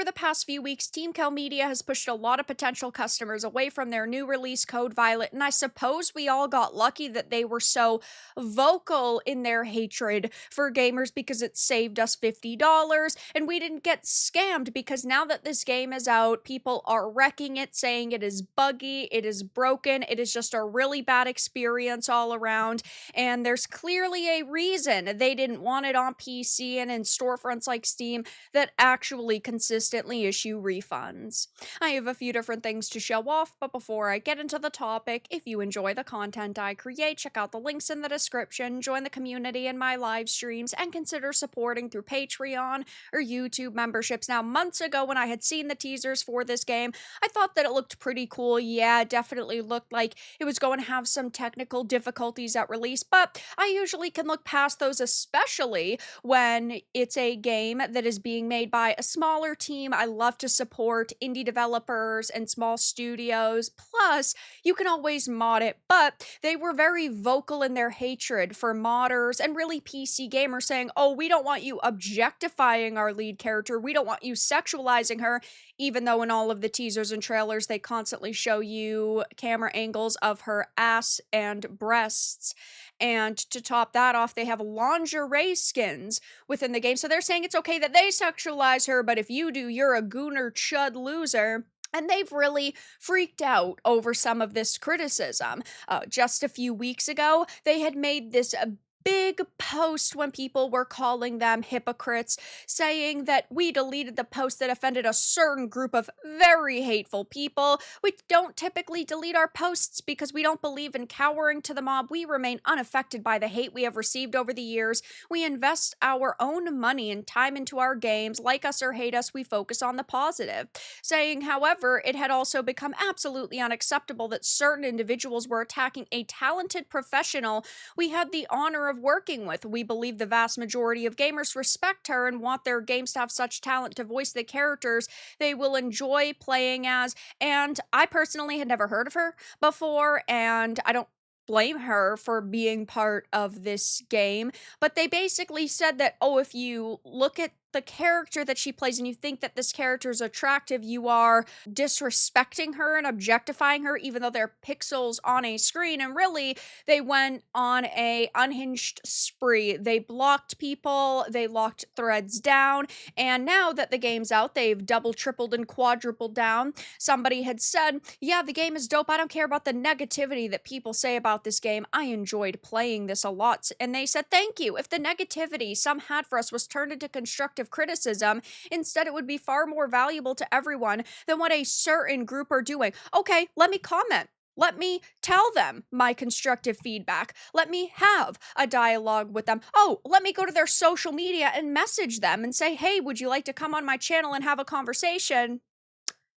the past few weeks, Team Cal Media has pushed a lot of potential customers away from their new release Code Violet, and I suppose we all got lucky that they were so vocal in their hatred for gamers because it saved us $50, and we didn't get scammed because now that this game is out, people are wrecking it, saying it is buggy, it is broken, it is just a really bad experience all around, and there's clearly a reason they didn't want it on PC and in storefronts like Steam that actually consistently issue refunds. I have a few different things to show off, but before I get into the topic, if you enjoy the content I create, check out the links in the description, join the community in my live streams, and consider supporting through Patreon or YouTube memberships. Now, months ago when I had seen the teasers for this game, I thought that it looked pretty cool. Yeah, it definitely looked like it was going to have some technical difficulties at release, but I usually can look past those, especially when it's a game that is being made by a smaller team. I love to support indie developers and small studios. Plus, you can always mod it, but they were very vocal in their hatred for modders and really PC gamers, saying, oh, we don't want you objectifying our lead character. We don't want you sexualizing her, even though in all of the teasers and trailers, they constantly show you camera angles of her ass and breasts. And to top that off, they have lingerie skins within the game. So they're saying it's okay that they sexualize her, but if you do, you're a gooner chud loser. And they've really freaked out over some of this criticism. Just a few weeks ago, they had made this big post when people were calling them hypocrites, saying that we deleted the post that offended a certain group of very hateful people. We don't typically delete our posts because we don't believe in cowering to the mob. We remain unaffected by the hate we have received over the years. We invest our own money and time into our games. Like us or hate us, we focus on the positive. Saying, however, it had also become absolutely unacceptable that certain individuals were attacking a talented professional we had the honor of working with. We believe the vast majority of gamers respect her and want their games to have such talent to voice the characters they will enjoy playing as. And I personally had never heard of her before, and I don't blame her for being part of this game. But they basically said that, oh, if you look at the character that she plays and you think that this character is attractive, you are disrespecting her and objectifying her, even though they're pixels on a screen. And really, they went on a unhinged spree. They blocked people, they locked threads down, and now that the game's out, they've double, tripled, and quadrupled down. Somebody had said, yeah, the game is dope. I don't care about the negativity that people say about this game. I enjoyed playing this a lot. And they said, thank you. If the negativity some had for us was turned into constructive criticism, instead it would be far more valuable to everyone than what a certain group are doing. Okay, let me comment. Let me tell them my constructive feedback. Let me have a dialogue with them. Oh, let me go to their social media and message them and say, hey, would you like to come on my channel and have a conversation?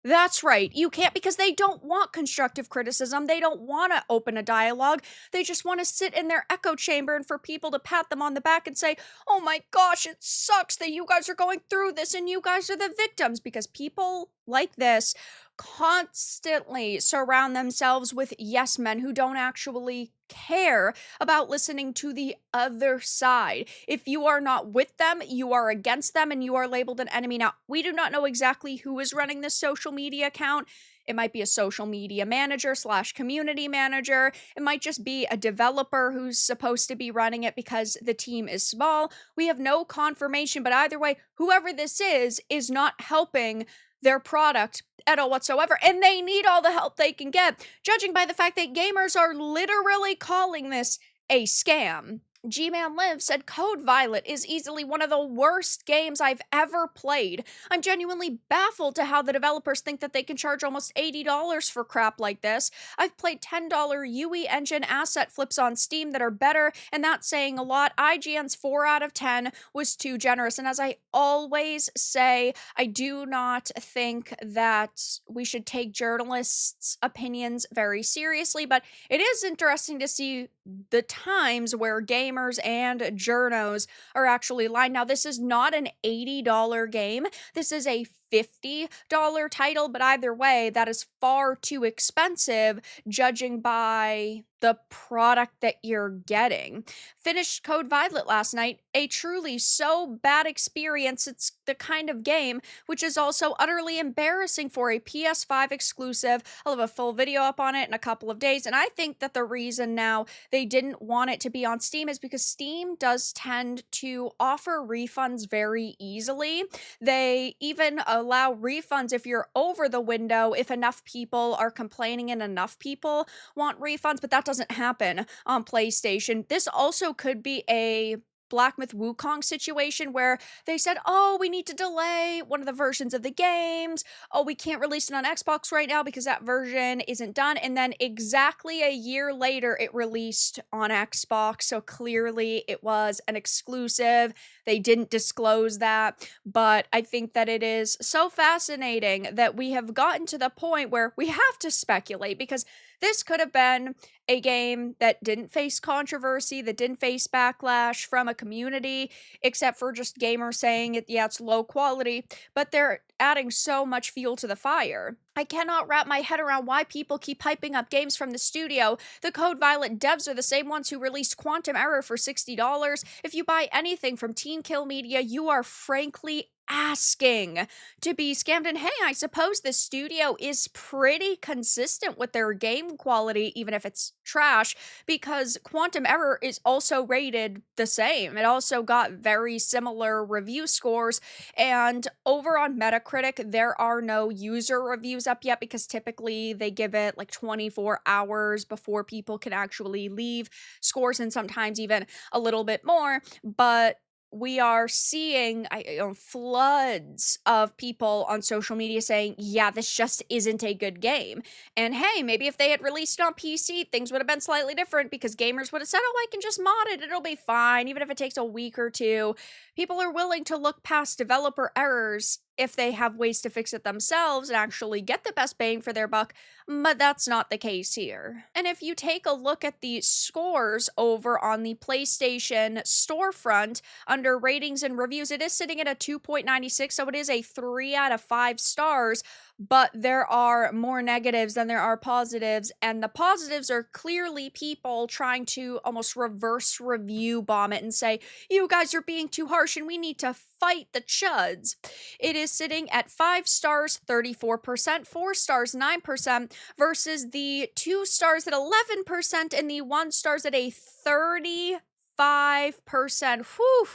That's right. You can't, because they don't want constructive criticism. They don't want to open a dialogue. They just want to sit in their echo chamber and for people to pat them on the back and say, oh my gosh, it sucks that you guys are going through this and you guys are the victims, because people like this constantly surround themselves with yes men who don't actually care about listening to the other side. If you are not with them, you are against them and you are labeled an enemy. Now, we do not know exactly who is running this social media account. It might be a social media manager / community manager. It might just be a developer who's supposed to be running it because the team is small. We have no confirmation, but either way, whoever this is not helping their product at all whatsoever, and they need all the help they can get, judging by the fact that gamers are literally calling this a scam. G-Man Live said, Code Violet is easily one of the worst games I've ever played. I'm genuinely baffled to how the developers think that they can charge almost $80 for crap like this. I've played $10 UE engine asset flips on Steam that are better, and that's saying a lot. IGN's 4 out of 10 was too generous, and as I always say, I do not think that we should take journalists' opinions very seriously, but it is interesting to see the times where gamers and journos are actually lying. Now, this is not an $80 game. This is a $50 title, but either way, that is far too expensive, judging by the product that you're getting. Finished Code Violet last night, a truly so bad experience. It's the kind of game which is also utterly embarrassing for a PS5 exclusive. I'll have a full video up on it in a couple of days, and I think that the reason now they didn't want it to be on Steam is because Steam does tend to offer refunds very easily. They even allow refunds if you're over the window, if enough people are complaining and enough people want refunds, but that doesn't happen on PlayStation. This also could be a Black Myth Wukong situation where they said, oh, we need to delay one of the versions of the games. Oh, we can't release it on Xbox right now because that version isn't done. And then exactly a year later, it released on Xbox. So clearly it was an exclusive. They didn't disclose that. But I think that it is so fascinating that we have gotten to the point where we have to speculate, because this could have been a game that didn't face controversy, that didn't face backlash from a community, except for just gamers saying it, yeah, it's low quality, but they're adding so much fuel to the fire. I cannot wrap my head around why people keep hyping up games from the studio. The Code Violet devs are the same ones who released Quantum Error for $60. If you buy anything from Teen Kill Media, you are frankly asking to be scammed. And hey, I suppose the studio is pretty consistent with their game quality, even if it's trash, because Quantum Error is also rated the same. It also got very similar review scores, and over on Metacritic, there are no user reviews up yet because typically they give it like 24 hours before people can actually leave scores, and sometimes even a little bit more. But we are seeing floods of people on social media saying, yeah, this just isn't a good game. And hey, maybe if they had released it on PC, things would have been slightly different because gamers would have said, oh, I can just mod it. It'll be fine, even if it takes a week or two. People are willing to look past developer errors if they have ways to fix it themselves and actually get the best bang for their buck, but that's not the case here. And if you take a look at the scores over on the PlayStation storefront under ratings and reviews, it is sitting at a 2.96, so it is a 3 out of 5 stars, but there are more negatives than there are positives, and the positives are clearly people trying to almost reverse review bomb it and say, you guys are being too harsh and we need to fight the chuds. It is sitting at 5 stars, 34%, 4 stars, 9%, versus the 2 stars at 11% and the 1 stars at a 35%. Whew,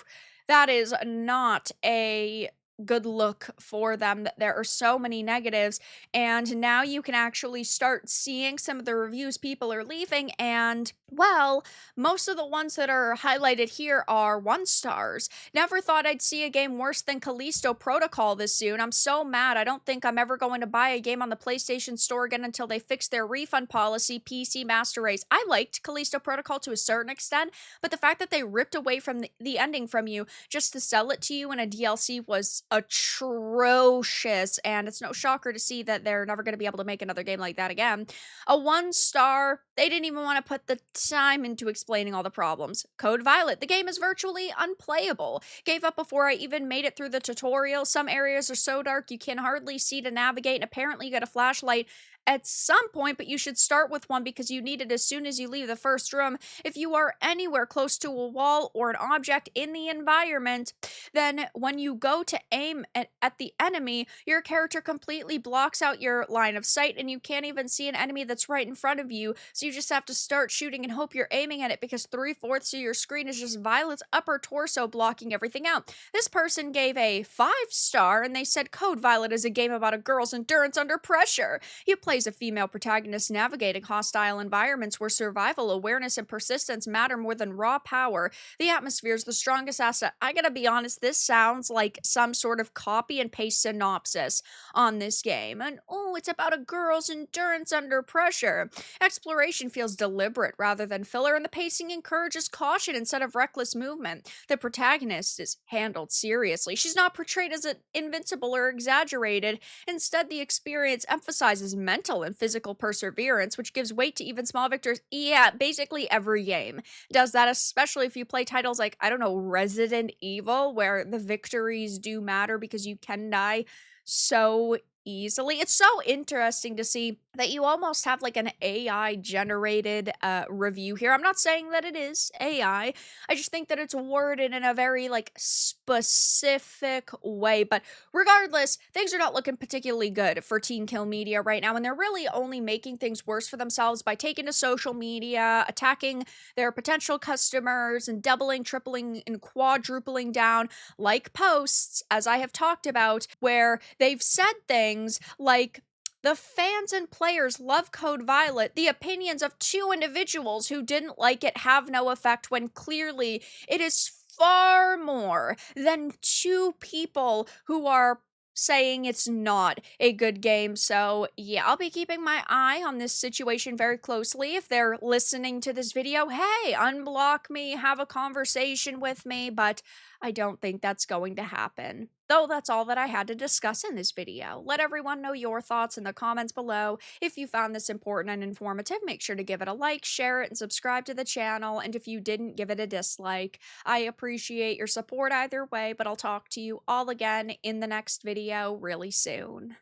that is not a good look for them, that there are so many negatives. And now you can actually start seeing some of the reviews people are leaving, and well, most of the ones that are highlighted here are 1 stars. Never thought I'd see a game worse than Callisto Protocol this soon. I'm so mad. I don't think I'm ever going to buy a game on the PlayStation Store again until they fix their refund policy. PC Master Race. I liked Callisto Protocol to a certain extent, but the fact that they ripped away from the ending from you just to sell it to you in a DLC was atrocious, and it's no shocker to see that they're never going to be able to make another game like that again. A 1 star, they didn't even want to put the time into explaining all the problems. Code Violet, the game is virtually unplayable. Gave up before I even made it through the tutorial. Some areas are so dark you can hardly see to navigate, and apparently you get a flashlight at some point, but you should start with one because you need it as soon as you leave the first room. If you are anywhere close to a wall or an object in the environment, then when you go to aim at the enemy, your character completely blocks out your line of sight and you can't even see an enemy that's right in front of you, so you just have to start shooting and hope you're aiming at it because 3/4 of your screen is just Violet's upper torso blocking everything out. This person gave a 5 star and they said Code Violet is a game about a girl's endurance under pressure. You play as a female protagonist navigating hostile environments where survival, awareness, and persistence matter more than raw power. The atmosphere is the strongest asset. I gotta be honest, this sounds like some sort of copy and paste synopsis on this game. And oh, it's about a girl's endurance under pressure. Exploration feels deliberate rather than filler, and the pacing encourages caution instead of reckless movement. The protagonist is handled seriously. She's not portrayed as invincible or exaggerated. Instead, the experience emphasizes mental and physical perseverance, which gives weight to even small victories. Yeah, basically every game does that, especially if you play titles like, I don't know, Resident Evil, where the victories do matter because you can die so easily. It's so interesting to see that you almost have like an AI generated review here. I'm not saying that it is AI. I just think that it's worded in a very like specific way. But regardless, things are not looking particularly good for Teen Kill Media right now, and they're really only making things worse for themselves by taking to social media, attacking their potential customers, and doubling, tripling, and quadrupling down like posts, as I have talked about, where they've said things like, the fans and players love Code Violet. The opinions of two individuals who didn't like it have no effect, when clearly it is far more than two people who are saying it's not a good game. So yeah, I'll be keeping my eye on this situation very closely. If they're listening to this video, hey, unblock me, have a conversation with me, but I don't think that's going to happen. Though that's all that I had to discuss in this video. Let everyone know your thoughts in the comments below. If you found this important and informative, make sure to give it a like, share it, and subscribe to the channel. And if you didn't, give it a dislike. I appreciate your support either way, but I'll talk to you all again in the next video really soon.